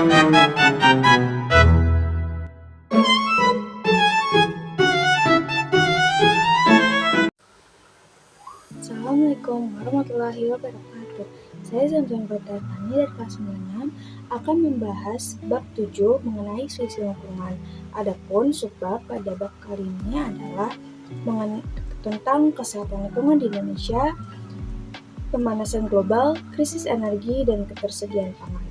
Assalamualaikum warahmatullahi wabarakatuh. Saya Zamzam Pratani dari kelas 96 akan membahas bab 7 mengenai isu-isu lingkungan. Adapun subbab pada bab kali ini adalah tentang kesehatan lingkungan di Indonesia, pemanasan global, krisis energi, dan ketersediaan pangan.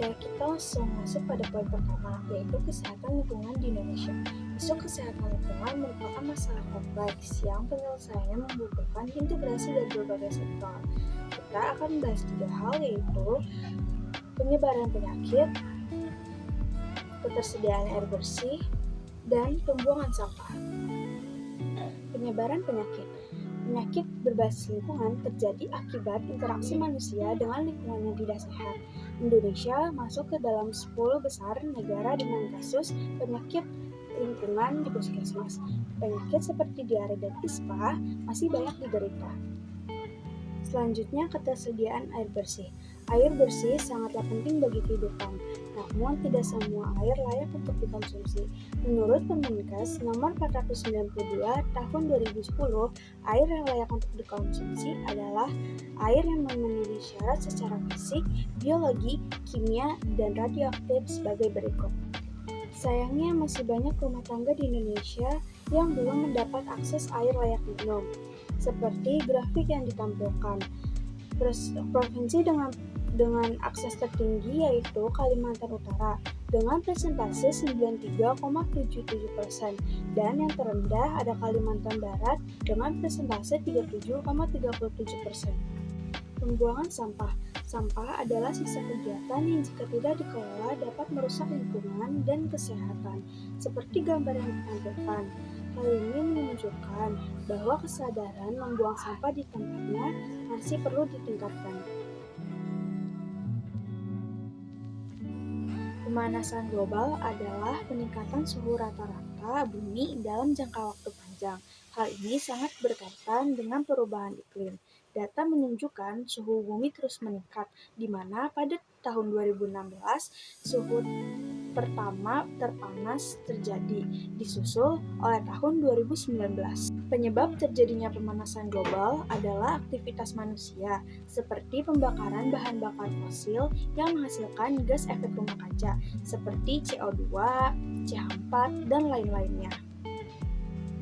Kita langsung masuk pada poin pertama, yaitu kesehatan lingkungan di Indonesia. Isu kesehatan lingkungan merupakan masalah kompleks yang penyelesaiannya membutuhkan integrasi dari berbagai sektor. Kita akan membahas 3 hal, yaitu penyebaran penyakit, ketersediaan air bersih, dan pembuangan sampah. Penyebaran penyakit. Penyakit berbasis lingkungan terjadi akibat interaksi manusia dengan lingkungan yang tidak sehat. Indonesia masuk ke dalam 10 besar negara dengan kasus penyakit lingkungan di puskesmas. Penyakit seperti diare dan ispa masih banyak diderita. Selanjutnya, ketersediaan air bersih. Air bersih sangatlah penting bagi kehidupan, namun tidak semua air layak untuk dikonsumsi. Menurut Permenkes nomor 492 tahun 2010, air yang layak untuk dikonsumsi adalah air yang memenuhi syarat secara fisik, biologi, kimia, dan radioaktif sebagai berikut. Sayangnya masih banyak rumah tangga di Indonesia yang belum mendapat akses air layak minum. Seperti grafik yang ditampilkan, provinsi dengan akses tertinggi yaitu Kalimantan Utara dengan persentase 93,77% dan yang terendah ada Kalimantan Barat dengan persentase 37,37%. Pembuangan sampah. Sampah adalah sisa kegiatan yang jika tidak dikelola dapat merusak lingkungan dan kesehatan. Seperti gambar yang ditampilkan, hal ini menunjukkan bahwa kesadaran membuang sampah di tempatnya masih perlu ditingkatkan. Pemanasan global adalah peningkatan suhu rata-rata bumi dalam jangka waktu panjang. Hal ini sangat berkaitan dengan perubahan iklim. Data menunjukkan suhu bumi terus meningkat, di mana pada tahun 2016 suhu pertama terpanas terjadi, disusul oleh tahun 2019. Penyebab terjadinya pemanasan global adalah aktivitas manusia, seperti pembakaran bahan bakar fosil yang menghasilkan gas efek rumah kaca, seperti CO2, CH4, dan lain-lainnya.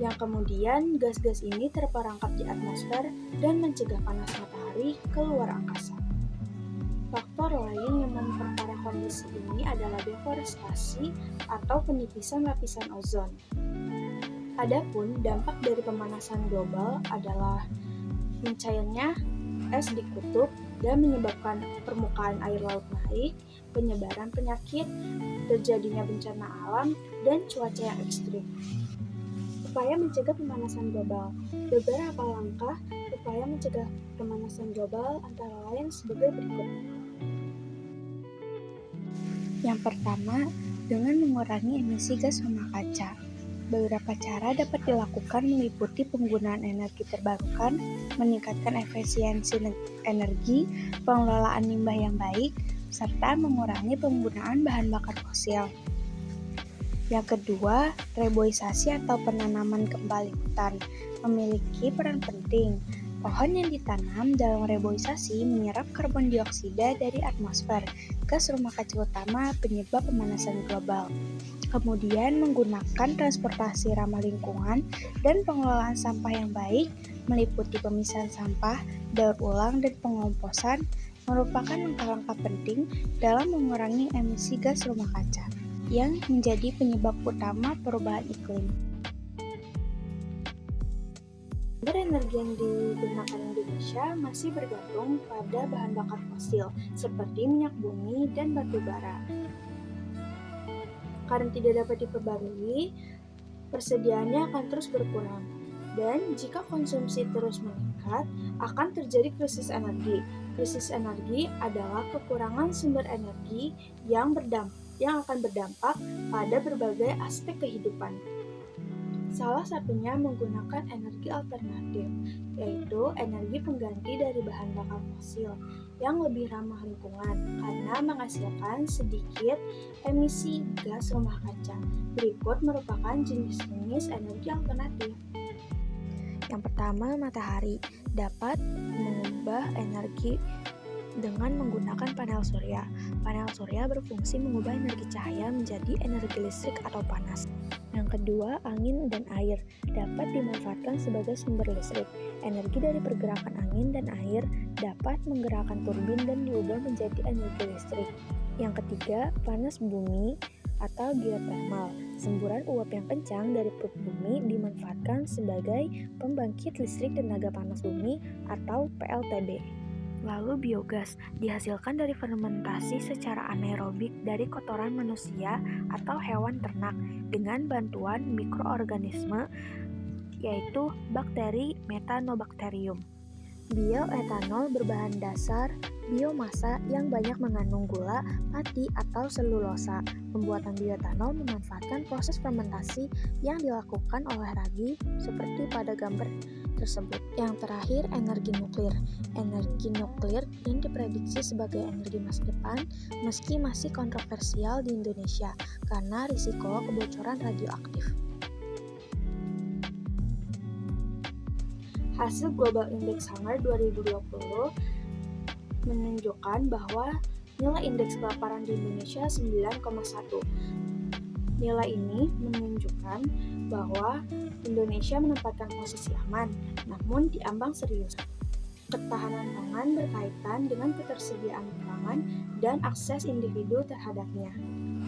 Yang kemudian gas-gas ini terperangkap di atmosfer dan mencegah panas matahari ke luar angkasa. Faktor lain yang memperparah kondisi ini adalah deforestasi atau penipisan lapisan ozon. Adapun dampak dari pemanasan global adalah mencairnya es di kutub dan menyebabkan permukaan air laut naik, penyebaran penyakit, terjadinya bencana alam, dan cuaca yang ekstrim. Upaya mencegah pemanasan global. Beberapa langkah upaya mencegah pemanasan global antara lain sebagai berikut. Yang pertama, dengan mengurangi emisi gas rumah kaca. Beberapa cara dapat dilakukan meliputi penggunaan energi terbarukan, meningkatkan efisiensi energi, pengelolaan limbah yang baik, serta mengurangi penggunaan bahan bakar fosil. Yang kedua, reboisasi atau penanaman kembali hutan memiliki peran penting. Pohon yang ditanam dalam reboisasi menyerap karbon dioksida dari atmosfer, gas rumah kaca utama penyebab pemanasan global. Kemudian menggunakan transportasi ramah lingkungan dan pengelolaan sampah yang baik, meliputi pemisahan sampah, daur ulang, dan pengomposan, merupakan langkah-langkah penting dalam mengurangi emisi gas rumah kaca yang menjadi penyebab utama perubahan iklim. Sumber energi yang digunakan Indonesia masih bergantung pada bahan bakar fosil seperti minyak bumi dan batu bara. Karena tidak dapat diperbarui, persediaannya akan terus berkurang. Dan jika konsumsi terus meningkat, akan terjadi krisis energi. Krisis energi adalah kekurangan sumber energi yang akan berdampak pada berbagai aspek kehidupan. Salah satunya menggunakan energi alternatif, yaitu energi pengganti dari bahan bakar fosil yang lebih ramah lingkungan karena menghasilkan sedikit emisi gas rumah kaca. Berikut merupakan jenis-jenis energi alternatif. Yang pertama, matahari dapat mengubah energi dengan menggunakan panel surya. Panel surya berfungsi mengubah energi cahaya menjadi energi listrik atau panas. Yang kedua, angin dan air dapat dimanfaatkan sebagai sumber listrik. Energi dari pergerakan angin dan air dapat menggerakkan turbin dan diubah menjadi energi listrik. Yang ketiga, panas bumi atau geotermal. Semburan uap yang kencang dari perut bumi dimanfaatkan sebagai pembangkit listrik tenaga panas bumi atau PLTB. Lalu biogas dihasilkan dari fermentasi secara anaerobik dari kotoran manusia atau hewan ternak dengan bantuan mikroorganisme yaitu bakteri Methanobacterium. Bioetanol berbahan dasar biomasa yang banyak mengandung gula, pati, atau selulosa. Pembuatan bioetanol memanfaatkan proses fermentasi yang dilakukan oleh ragi seperti pada gambar tersebut. Yang terakhir, energi nuklir. Energi nuklir yang diprediksi sebagai energi masa depan meski masih kontroversial di Indonesia karena risiko kebocoran radioaktif. Hasil Global Index Hunger 2020 menunjukkan bahwa nilai indeks kelaparan di Indonesia 9,1. Nilai ini menunjukkan bahwa Indonesia menempatkan posisi aman, namun diambang serius. Ketahanan pangan berkaitan dengan ketersediaan pangan dan akses individu terhadapnya.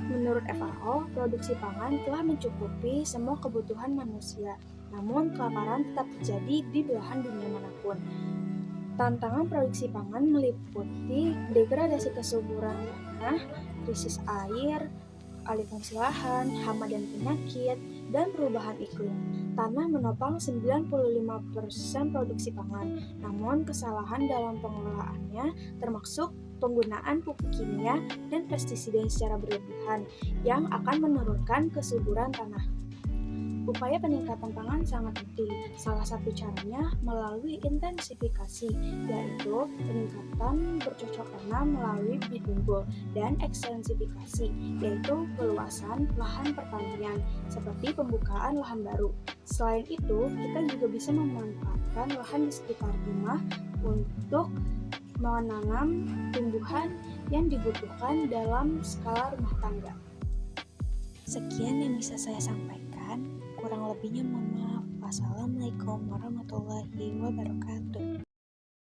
Menurut FAO, produksi pangan telah mencukupi semua kebutuhan manusia, namun kelaparan tetap terjadi di belahan dunia manapun. Tantangan produksi pangan meliputi degradasi kesuburan tanah, krisis air, alih fungsi lahan, hama dan penyakit, dan perubahan iklim. Tanah menopang 95% produksi pangan, namun kesalahan dalam pengelolaannya termasuk penggunaan pupuk kimia dan pestisida secara berlebihan yang akan menurunkan kesuburan tanah. Upaya peningkatan pangan sangat penting. Salah satu caranya melalui intensifikasi, yaitu peningkatan bercocok tanam melalui bibit unggul, dan ekstensifikasi, yaitu peluasan lahan pertanian, seperti pembukaan lahan baru. Selain itu, kita juga bisa memanfaatkan lahan di sekitar rumah untuk menanam tumbuhan yang dibutuhkan dalam skala rumah tangga. Sekian yang bisa saya sampaikan. Kurang lebihnya mohon maaf. Wassalamualaikum warahmatullahi wabarakatuh.